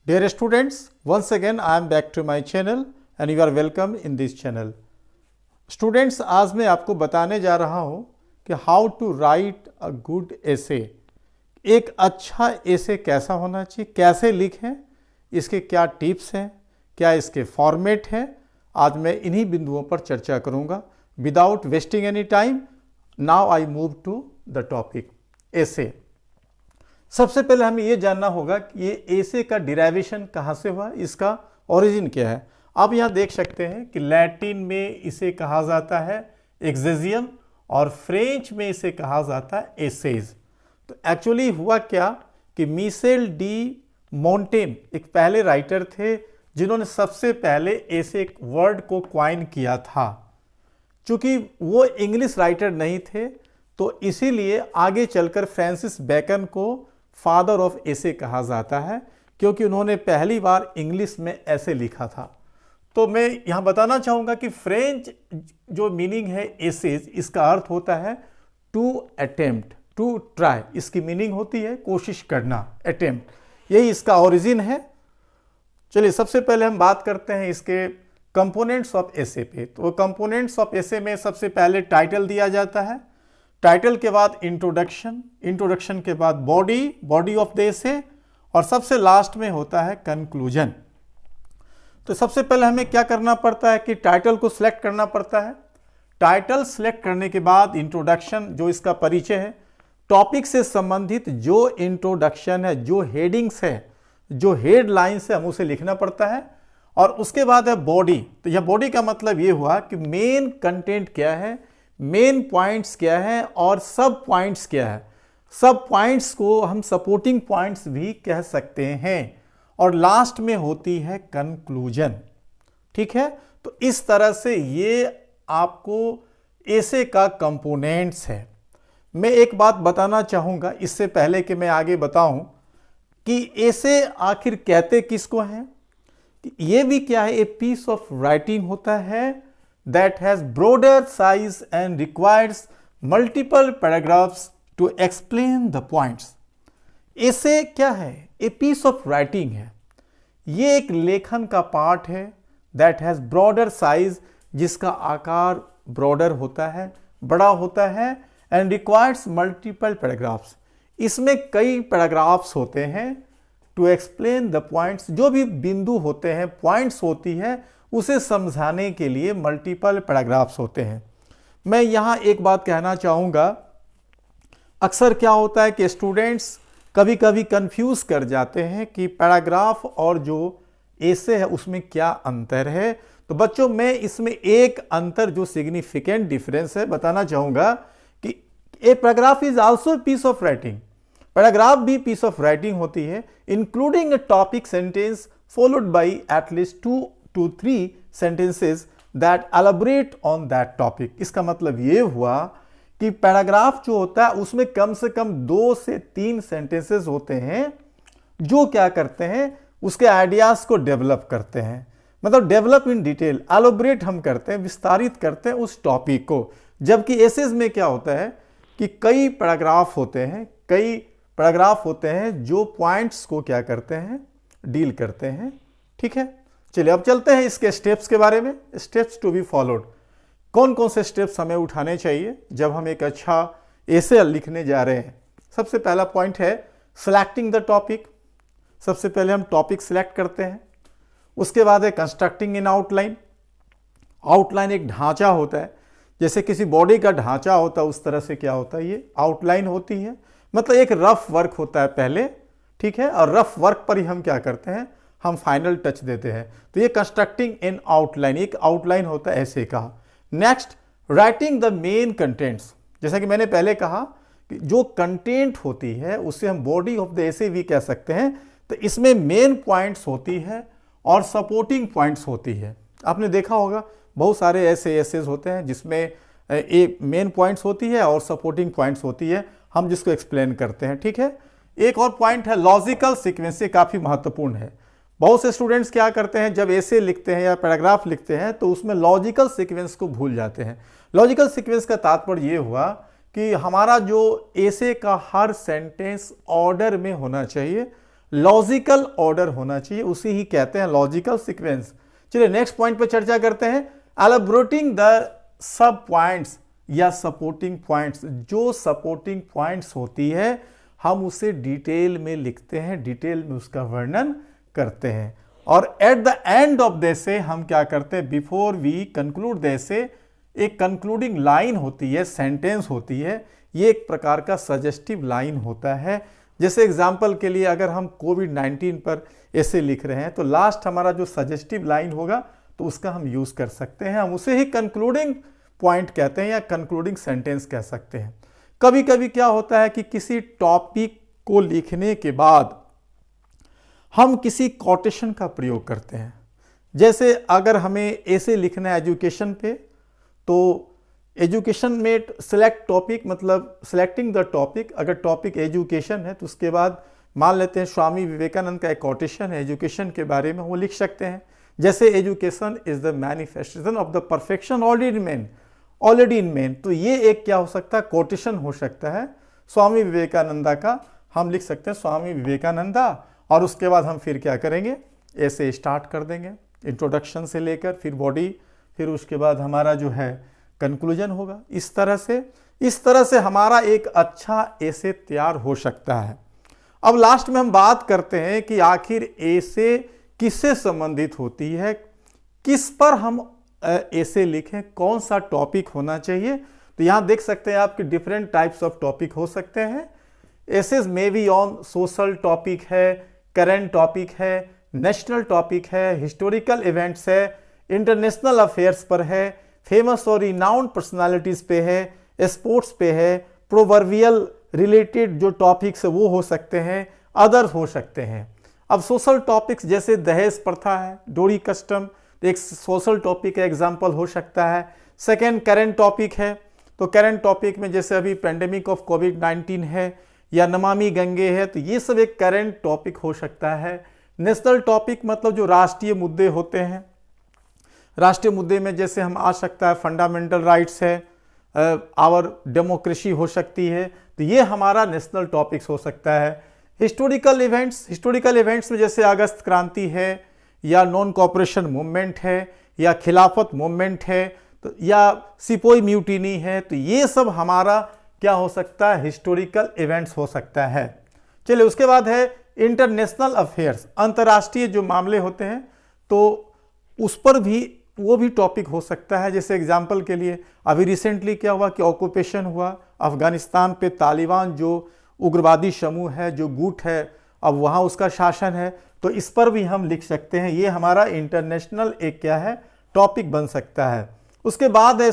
Dear students, once again I am back to my channel and you are welcome in this channel. Students, आज मैं आपको बताने जा रहा हूँ कि how to write a good essay. एक अच्छा एसे कैसा होना चाहिए, कैसे लिखें, इसके क्या टिप्स हैं, क्या इसके फॉर्मेट हैं, आज मैं इन्हीं बिंदुओं पर चर्चा करूँगा। Without wasting any time, now I move to the topic essay. सबसे पहले हमें यह जानना होगा कि ये एसे का डिराइवेशन कहाँ से हुआ, इसका ओरिजिन क्या है। आप यहाँ देख सकते हैं कि लैटिन में इसे कहा जाता है एक्सेजियम और फ्रेंच में इसे कहा जाता है एसेज। तो एक्चुअली हुआ क्या कि मिशेल डी मोंटेन एक पहले राइटर थे जिन्होंने सबसे पहले एसे वर्ड को क्वाइन किया था। चूंकि वो इंग्लिश राइटर नहीं थे तो इसीलिए आगे चलकर फ्रांसिस बेकन को फादर ऑफ एसे कहा जाता है, क्योंकि उन्होंने पहली बार इंग्लिश में ऐसे लिखा था। तो मैं यहाँ बताना चाहूँगा कि फ्रेंच जो मीनिंग है एसेज, इसका अर्थ होता है टू अटेम्प्ट, टू ट्राई। इसकी मीनिंग होती है कोशिश करना, अटेम्प्ट, यही इसका ओरिजिन है। चलिए सबसे पहले हम बात करते हैं इसके कंपोनेंट्स ऑफ एसे पे। तो कंपोनेंट्स ऑफ एसे में सबसे पहले टाइटल दिया जाता है, टाइटल के बाद इंट्रोडक्शन, इंट्रोडक्शन के बाद बॉडी ऑफ द एसे और सबसे लास्ट में होता है कंक्लूजन। तो सबसे पहले हमें क्या करना पड़ता है कि टाइटल को सिलेक्ट करना पड़ता है। टाइटल सिलेक्ट करने के बाद इंट्रोडक्शन, जो इसका परिचय है, टॉपिक से संबंधित जो इंट्रोडक्शन है, जो हेडिंग्स है, जो हेडलाइंस है, हम उसे लिखना पड़ता है। और उसके बाद है बॉडी। तो यह बॉडी का मतलब ये हुआ कि मेन कंटेंट क्या है, मेन पॉइंट्स क्या है और सब पॉइंट्स क्या है। सब पॉइंट्स को हम सपोर्टिंग पॉइंट्स भी कह सकते हैं। और लास्ट में होती है कंक्लूजन। ठीक है, तो इस तरह से ये आपको एसे का कंपोनेंट्स है। मैं एक बात बताना चाहूँगा इससे पहले कि मैं आगे बताऊं कि एसे आखिर कहते किसको हैं। ये भी क्या है, ए पीस ऑफ राइटिंग होता है that has broader size and requires multiple paragraphs to explain the points. ऐसे क्या है, a piece of writing है। ये एक लेखन का पार्ट है that has broader size, जिसका आकार broader होता है, बड़ा होता है, and requires multiple paragraphs। इसमें कई पैराग्राफ्स होते हैं to explain the points। जो भी बिंदु होते हैं, पॉइंट्स होती है, उसे समझाने के लिए मल्टीपल पैराग्राफ्स होते हैं। मैं यहाँ एक बात कहना चाहूँगा, अक्सर क्या होता है कि स्टूडेंट्स कभी कभी कंफ्यूज कर जाते हैं कि पैराग्राफ और जो एसे है उसमें क्या अंतर है। तो बच्चों, मैं इसमें एक अंतर, जो सिग्निफिकेंट डिफरेंस है, बताना चाहूँगा कि a paragraph is also piece of writing. Paragraph भी पीस ऑफ राइटिंग होती है, including a topic sentence followed by at least 2 to 3 sentences that elaborate on that topic। इसका मतलब ये हुआ कि पैराग्राफ जो होता है उसमें कम से कम 2 से 3 सेंटेंसेस होते हैं जो क्या करते हैं, उसके आइडियाज को डेवलप करते हैं। मतलब डेवलप इन डिटेल, एलोबरेट हम करते हैं, विस्तारित करते हैं उस टॉपिक को। जबकि एसेज में क्या होता है कि कई पैराग्राफ होते हैं जो पॉइंट्स को क्या करते हैं, डील करते हैं। ठीक है, चलिए अब चलते हैं इसके स्टेप्स के बारे में। स्टेप्स टू बी फॉलोड, कौन कौन से स्टेप्स हमें उठाने चाहिए जब हम एक अच्छा एसे लिखने जा रहे हैं। सबसे पहला पॉइंट है सिलेक्टिंग द टॉपिक। सबसे पहले हम टॉपिक सिलेक्ट करते हैं। उसके बाद है कंस्ट्रक्टिंग इन आउटलाइन। आउटलाइन एक ढांचा होता है, जैसे किसी बॉडी का ढांचा होता है उस तरह से क्या होता है, ये आउटलाइन होती है। मतलब एक रफ वर्क होता है पहले, ठीक है, और रफ वर्क पर ही हम क्या करते हैं, हम फाइनल टच देते हैं। तो ये कंस्ट्रक्टिंग इन आउटलाइन, एक आउटलाइन होता है ऐसे का। Next, writing the main contents. जैसा कि मैंने पहले कहा कि जो कंटेंट होती है उसे हम बॉडी ऑफ द एसे भी कह सकते हैं। तो इसमें मेन पॉइंट्स होती है और सपोर्टिंग पॉइंट्स होती है। आपने देखा होगा बहुत सारे ऐसे एसेज होते हैं जिसमें एक मेन पॉइंट्स होती है और सपोर्टिंग पॉइंट्स होती है, हम जिसको एक्सप्लेन करते हैं। ठीक है, एक और पॉइंट है लॉजिकल सीक्वेंस। ये काफ़ी महत्वपूर्ण है। बहुत से स्टूडेंट्स क्या करते हैं, जब एसे लिखते हैं या पैराग्राफ लिखते हैं तो उसमें लॉजिकल सीक्वेंस को भूल जाते हैं। लॉजिकल सीक्वेंस का तात्पर्य ये हुआ कि हमारा जो एसे का हर सेंटेंस ऑर्डर में होना चाहिए, लॉजिकल ऑर्डर होना चाहिए, उसी ही कहते हैं लॉजिकल सीक्वेंस। चलिए नेक्स्ट पॉइंट पर चर्चा करते हैं, एलाबोरेटिंग द सब पॉइंट्स या सपोर्टिंग पॉइंट्स। जो सपोर्टिंग पॉइंट्स होती है हम उसे डिटेल में लिखते हैं, डिटेल में उसका वर्णन करते हैं। और at the end of the essay हम क्या करते हैं, before we conclude the essay, एक कंक्लूडिंग लाइन होती है, सेंटेंस होती है, ये एक प्रकार का सजेस्टिव लाइन होता है। जैसे एग्जाम्पल के लिए अगर हम कोविड-19 पर ऐसे लिख रहे हैं तो लास्ट हमारा जो सजेस्टिव लाइन होगा तो उसका हम यूज कर सकते हैं, हम उसे ही कंक्लूडिंग पॉइंट कहते हैं या कंक्लूडिंग सेंटेंस कह सकते हैं। कभी कभी क्या होता है कि किसी टॉपिक को लिखने के बाद हम किसी कोटेशन का प्रयोग करते हैं। जैसे अगर हमें ऐसे लिखना है एजुकेशन पे, तो एजुकेशन में सिलेक्ट टॉपिक मतलब सिलेक्टिंग द टॉपिक, अगर टॉपिक एजुकेशन है तो उसके बाद मान लेते हैं स्वामी विवेकानंद का एक कोटेशन है एजुकेशन के बारे में, वो लिख सकते हैं। जैसे education is the manifestation of the perfection already in man, तो ये एक क्या हो सकता है, कोटेशन हो सकता है स्वामी विवेकानंदा का। हम लिख सकते हैं स्वामी विवेकानंदा, और उसके बाद हम फिर क्या करेंगे, ऐसे स्टार्ट कर देंगे इंट्रोडक्शन से लेकर फिर बॉडी, फिर उसके बाद हमारा जो है कंक्लूजन होगा। इस तरह से हमारा एक अच्छा ऐसे तैयार हो सकता है। अब लास्ट में हम बात करते हैं कि आखिर ऐसे किससे संबंधित होती है, किस पर हम ऐसे लिखें, कौन सा टॉपिक होना चाहिए। तो यहां देख सकते हैं आपके डिफरेंट टाइप्स ऑफ टॉपिक हो सकते हैं। Essays may be on social topic है, करंट टॉपिक है, नेशनल टॉपिक है, हिस्टोरिकल इवेंट्स है, इंटरनेशनल अफेयर्स पर है, फेमस और रिनाउंड पर्सनालिटीज पे है, स्पोर्ट्स पे है, प्रोवर्बियल रिलेटेड जो टॉपिक्स है वो हो सकते हैं, अदर्स हो सकते हैं। अब सोशल टॉपिक्स जैसे दहेज प्रथा है, डोरी कस्टम, एक सोशल टॉपिक का एग्जाम्पल हो सकता है। सेकेंड करंट टॉपिक है, तो करंट टॉपिक में जैसे अभी पेंडेमिक ऑफ कोविड-19 है या नमामि गंगे है, तो ये सब एक करंट टॉपिक हो सकता है। नेशनल टॉपिक मतलब जो राष्ट्रीय मुद्दे होते हैं, राष्ट्रीय मुद्दे में जैसे हम आ सकता है फंडामेंटल राइट्स है, आवर डेमोक्रेसी हो सकती है, तो ये हमारा नेशनल टॉपिक्स हो सकता है। हिस्टोरिकल इवेंट्स में जैसे अगस्त क्रांति है या नॉन कॉपरेशन मूवमेंट है या खिलाफत मूवमेंट है, तो या सिपोई म्यूटिनी है, तो ये सब हमारा क्या हो सकता है, हिस्टोरिकल इवेंट्स हो सकता है। चलिए उसके बाद है इंटरनेशनल अफेयर्स, अंतर्राष्ट्रीय जो मामले होते हैं तो उस पर भी वो भी टॉपिक हो सकता है। जैसे एग्जाम्पल के लिए अभी रिसेंटली क्या हुआ कि ऑक्यूपेशन हुआ अफगानिस्तान पे, तालिबान जो उग्रवादी समूह है, जो गुट है, अब वहाँ उसका शासन है, तो इस पर भी हम लिख सकते हैं। ये हमारा इंटरनेशनल एक क्या है, टॉपिक बन सकता है। उसके बाद है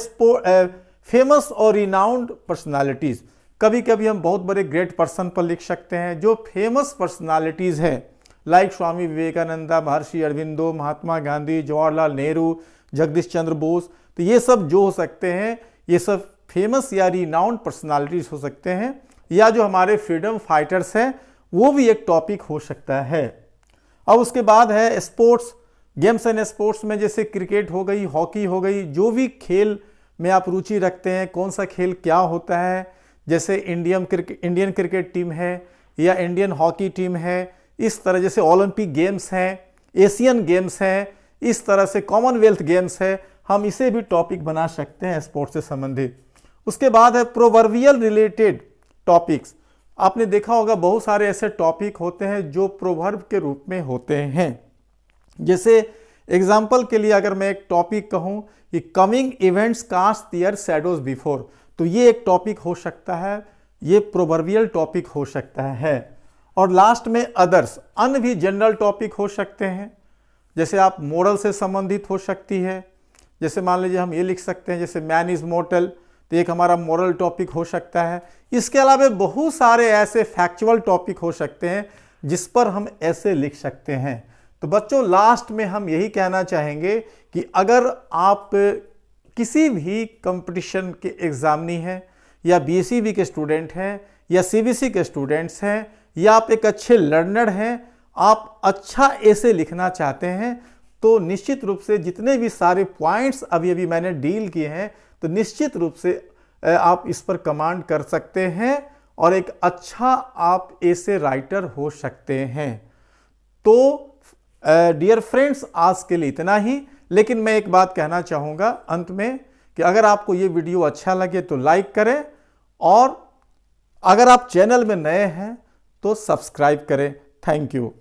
फेमस और रिनाउंड पर्सनालिटीज। कभी कभी हम बहुत बड़े ग्रेट पर्सन पर लिख सकते हैं। जो फेमस पर्सनालिटीज हैं लाइक स्वामी विवेकानंदा, महर्षि अरविंदो, महात्मा गांधी, जवाहरलाल नेहरू, जगदीश चंद्र बोस, तो ये सब जो हो सकते हैं, ये सब फेमस या रिनाउंड पर्सनालिटीज हो सकते हैं। या जो हमारे फ्रीडम फाइटर्स हैं वो भी एक टॉपिक हो सकता है। अब उसके बाद है स्पोर्ट्स, गेम्स एंड स्पोर्ट्स में जैसे क्रिकेट हो गई, हॉकी हो गई, जो भी खेल में आप रुचि रखते हैं, कौन सा खेल क्या होता है, जैसे इंडियन क्रिकेट टीम है या इंडियन हॉकी टीम है, इस तरह जैसे ओलंपिक गेम्स हैं, एशियन गेम्स हैं, इस तरह से कॉमनवेल्थ गेम्स है, हम इसे भी टॉपिक बना सकते हैं स्पोर्ट्स से संबंधित। उसके बाद है प्रोवर्बियल रिलेटेड टॉपिक्स। आपने देखा होगा बहुत सारे ऐसे टॉपिक होते हैं जो प्रोवर्ब के रूप में होते हैं। जैसे एग्जाम्पल के लिए अगर मैं एक टॉपिक कहूं कि coming events cast their shadows before, तो ये एक टॉपिक हो सकता है, ये प्रोवर्बियल टॉपिक हो सकता है। और लास्ट में अदर्स, अन्य भी जनरल टॉपिक हो सकते हैं। जैसे आप मोरल से संबंधित हो सकती है, जैसे मान लीजिए हम ये लिख सकते हैं जैसे मैन इज मोर्टल, तो एक हमारा मोरल टॉपिक हो सकता है। इसके अलावा बहुत सारे ऐसे फैक्चुअल टॉपिक हो सकते हैं जिस पर हम ऐसे लिख सकते हैं। तो बच्चों लास्ट में हम यही कहना चाहेंगे कि अगर आप किसी भी कंपटीशन के एग्जामिनी हैं या बीएसईबी के स्टूडेंट हैं या सीबीएसई के स्टूडेंट्स हैं या आप एक अच्छे लर्नर हैं, आप अच्छा ऐसे लिखना चाहते हैं, तो निश्चित रूप से जितने भी सारे पॉइंट्स अभी मैंने डील किए हैं, तो निश्चित रूप से आप इस पर कमांड कर सकते हैं और एक अच्छा आप ऐसे राइटर हो सकते हैं। तो डियर फ्रेंड्स, आज के लिए इतना ही। लेकिन मैं एक बात कहना चाहूँगा अंत में कि अगर आपको ये वीडियो अच्छा लगे तो लाइक करें, और अगर आप चैनल में नए हैं तो सब्सक्राइब करें। Thank you.